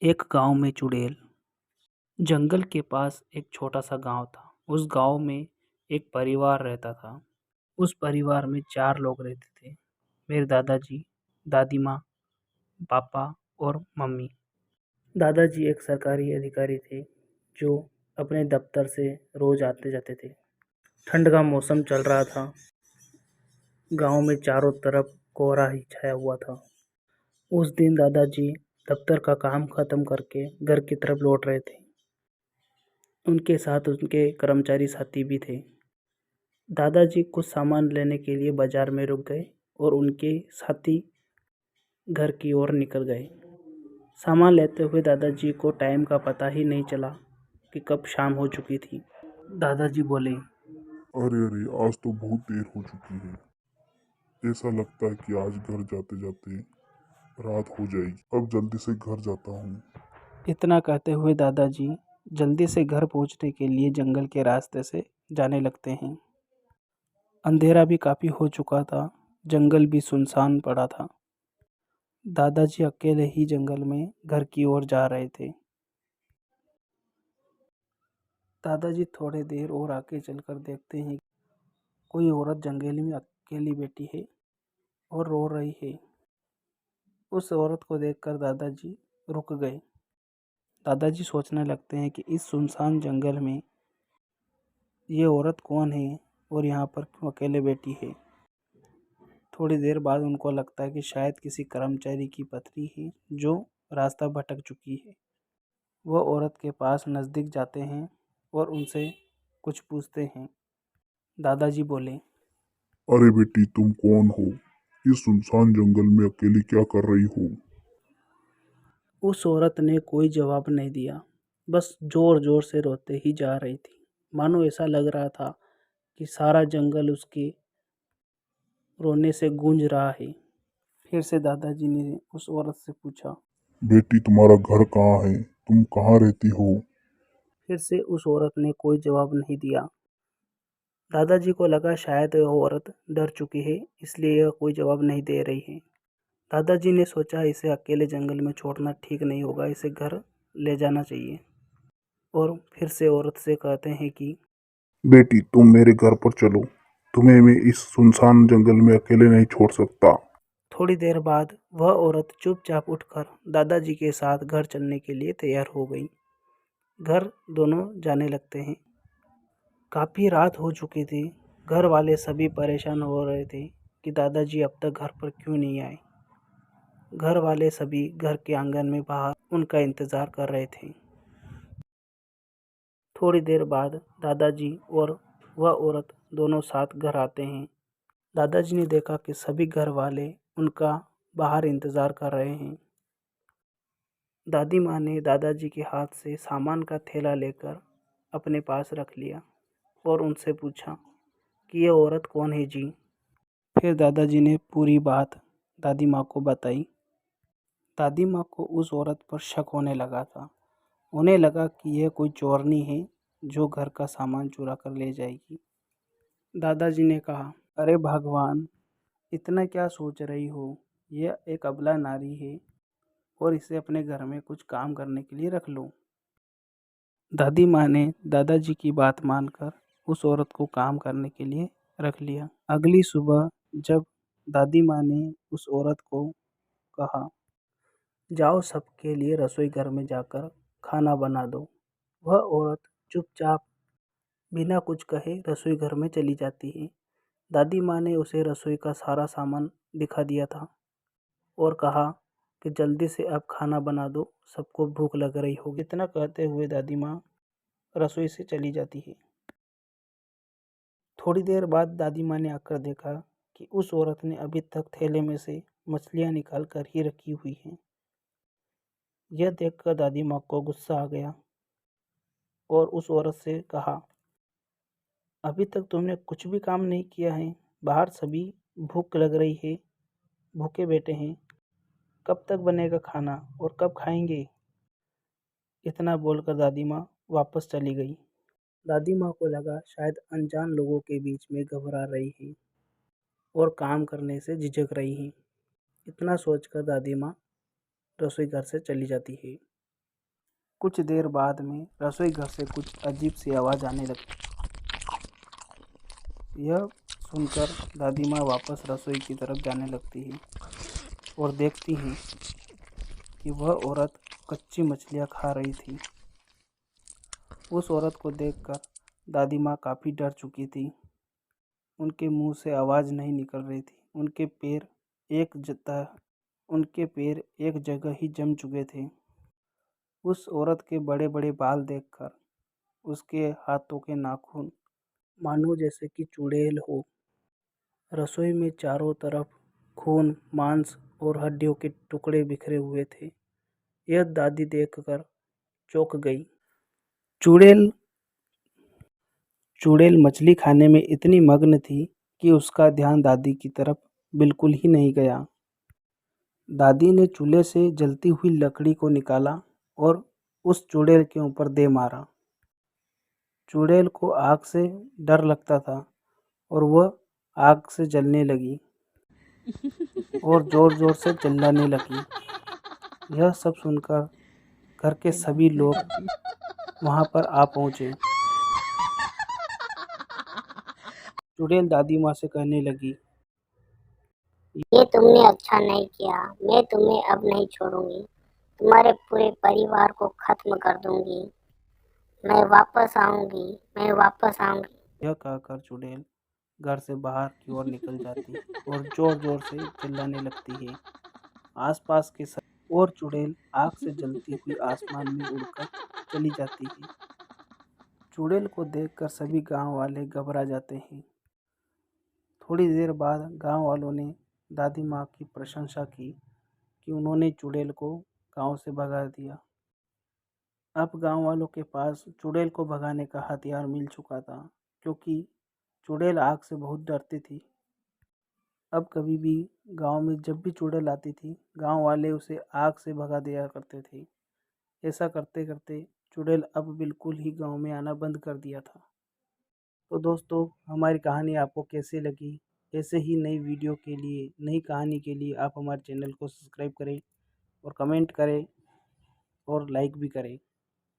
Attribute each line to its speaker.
Speaker 1: एक गांव में चुड़ैल। जंगल के पास एक छोटा सा गांव था। उस गांव में एक परिवार रहता था। उस परिवार में 4 लोग रहते थे। मेरे दादाजी, दादी माँ, पापा और मम्मी। दादाजी एक सरकारी अधिकारी थे जो अपने दफ्तर से रोज आते जाते थे। ठंड का मौसम चल रहा था। गांव में चारों तरफ कोहरा ही छाया हुआ था। उस दिन दादाजी दफ्तर का काम खत्म करके घर की तरफ लौट रहे थे। उनके साथ उनके कर्मचारी साथी भी थे। दादाजी कुछ सामान लेने के लिए बाजार में रुक गए और उनके साथी घर की ओर निकल गए। सामान लेते हुए दादाजी को टाइम का पता ही नहीं चला कि कब शाम हो चुकी थी। दादाजी बोले,
Speaker 2: अरे अरे, आज तो बहुत देर हो चुकी है। ऐसा लगता है कि आज घर जाते जाते रात हो जाएगी। अब जल्दी से घर जाता हूँ।
Speaker 1: इतना कहते हुए दादाजी जल्दी से घर पहुंचने के लिए जंगल के रास्ते से जाने लगते हैं। अंधेरा भी काफ़ी हो चुका था। जंगल भी सुनसान पड़ा था। दादाजी अकेले ही जंगल में घर की ओर जा रहे थे। दादाजी थोड़ी देर और आगे चलकर देखते हैं कोई औरत जंगल में अकेली बैठी है और रो रही है। उस औरत को देखकर दादाजी रुक गए। दादाजी सोचने लगते हैं कि इस सुनसान जंगल में ये औरत कौन है और यहाँ पर क्यों अकेले बैठी है। थोड़ी देर बाद उनको लगता है कि शायद किसी कर्मचारी की पत्नी है जो रास्ता भटक चुकी है। वह औरत के पास नज़दीक जाते हैं और उनसे कुछ पूछते हैं। दादाजी बोले,
Speaker 2: अरे बेटी, तुम कौन हो? इस सुनसान जंगल में अकेली क्या कर रही हो?
Speaker 1: उस औरत ने कोई जवाब नहीं दिया, बस जोर जोर से रोते ही जा रही थी। मानो ऐसा लग रहा था कि सारा जंगल उसके रोने से गूंज रहा है। फिर से दादाजी ने उस औरत से पूछा।
Speaker 2: बेटी, तुम्हारा घर कहाँ है? तुम कहाँ रहती हो?
Speaker 1: फिर से उस औरत ने कोई जवाब नहीं दिया। दादाजी को लगा शायद वह औरत डर चुकी है, इसलिए यह कोई जवाब नहीं दे रही है। दादाजी ने सोचा इसे अकेले जंगल में छोड़ना ठीक नहीं होगा, इसे घर ले जाना चाहिए। और फिर से औरत से कहते हैं कि
Speaker 2: बेटी, तुम मेरे घर पर चलो। तुम्हें मैं इस सुनसान जंगल में अकेले नहीं छोड़ सकता।
Speaker 1: थोड़ी देर बाद वह औरत चुपचाप उठकर दादाजी के साथ घर चलने के लिए तैयार हो गई। घर दोनों जाने लगते हैं। काफ़ी रात हो चुकी थी। घर वाले सभी परेशान हो रहे थे कि दादाजी अब तक घर पर क्यों नहीं आए। घर वाले सभी घर के आंगन में बाहर उनका इंतज़ार कर रहे थे। थोड़ी देर बाद दादाजी और वह औरत दोनों साथ घर आते हैं। दादाजी ने देखा कि सभी घर वाले उनका बाहर इंतज़ार कर रहे हैं। दादी माँ ने दादाजी के हाथ से सामान का थैला लेकर अपने पास रख लिया और उनसे पूछा कि यह औरत कौन है जी। फिर दादाजी ने पूरी बात दादी माँ को बताई। दादी माँ को उस औरत पर शक होने लगा था। उन्हें लगा कि यह कोई चोरनी है जो घर का सामान चुरा कर ले जाएगी। दादाजी ने कहा, अरे भगवान, इतना क्या सोच रही हो? यह एक अबला नारी है और इसे अपने घर में कुछ काम करने के लिए रख लो। दादी माँ ने दादाजी की बात मानकर उस औरत को काम करने के लिए रख लिया। अगली सुबह जब दादी माँ ने उस औरत को कहा, जाओ सबके लिए रसोई घर में जाकर खाना बना दो, वह औरत चुपचाप बिना कुछ कहे रसोई घर में चली जाती है। दादी माँ ने उसे रसोई का सारा सामान दिखा दिया था और कहा कि जल्दी से अब खाना बना दो, सबको भूख लग रही होगी। इतना कहते हुए दादी माँ रसोई से चली जाती है। थोड़ी देर बाद दादी माँ ने आकर देखा कि उस औरत ने अभी तक थैले में से मछलियाँ निकाल कर ही रखी हुई हैं। यह देखकर दादी माँ को गुस्सा आ गया और उस औरत से कहा, अभी तक तुमने कुछ भी काम नहीं किया है। बाहर सभी भूख लग रही है, भूखे बैठे हैं। कब तक बनेगा खाना और कब खाएंगे? इतना बोलकर दादी माँ वापस चली गई। दादी माँ को लगा शायद अनजान लोगों के बीच में घबरा रही है और काम करने से झिझक रही है। इतना सोचकर दादी माँ रसोई घर से चली जाती है। कुछ देर बाद में रसोई घर से कुछ अजीब सी आवाज़ आने लगी। यह सुनकर दादी माँ वापस रसोई की तरफ जाने लगती है और देखती हैं कि वह औरत कच्ची मछलियाँ खा रही थी। उस औरत को देखकर दादी माँ काफ़ी डर चुकी थी। उनके मुंह से आवाज़ नहीं निकल रही थी। उनके पैर एक जगह ही जम चुके थे। उस औरत के बड़े बड़े बाल देखकर उसके हाथों के नाखून मानो जैसे कि चुड़ैल हो। रसोई में चारों तरफ खून, मांस और हड्डियों के टुकड़े बिखरे हुए थे। यह दादी देखकर चौंक गई। चुड़ैल मछली खाने में इतनी मग्न थी कि उसका ध्यान दादी की तरफ बिल्कुल ही नहीं गया। दादी ने चूल्हे से जलती हुई लकड़ी को निकाला और उस चुड़ैल के ऊपर दे मारा। चुड़ैल को आग से डर लगता था और वह आग से जलने लगी और ज़ोर-ज़ोर से चिल्लाने लगी। यह सब सुनकर घर के सभी लोग वहाँ पर आ पहुँचे। चुड़ैल दादी माँ से कहने लगी,
Speaker 3: ये तुमने अच्छा नहीं किया। मैं तुम्हें अब नहीं छोड़ूंगी। तुम्हारे पूरे परिवार को खत्म कर दूंगी। मैं वापस आऊंगी।
Speaker 1: यह कहकर चुड़ैल घर से बाहर की ओर निकल जाती और जोर-जोर से चिल्लाने लगती है। आसपास के और चुड़ैल आग से जलती हुई आसमान में उड़कर चली जाती है। चुड़ैल को देखकर सभी गांव वाले घबरा जाते हैं। थोड़ी देर बाद गांव वालों ने दादी माँ की प्रशंसा की कि उन्होंने चुड़ैल को गांव से भगा दिया। अब गांव वालों के पास चुड़ैल को भगाने का हथियार मिल चुका था, क्योंकि चुड़ैल आग से बहुत डरती थी। अब कभी भी गांव में जब भी चुड़ैल आती थी, गांव वाले उसे आग से भगा दिया करते थे। ऐसा करते करते चुड़ैल अब बिल्कुल ही गांव में आना बंद कर दिया था। तो दोस्तों, हमारी कहानी आपको कैसी लगी? ऐसे ही नई वीडियो के लिए, नई कहानी के लिए आप हमारे चैनल को सब्सक्राइब करें और कमेंट करें और लाइक भी करें।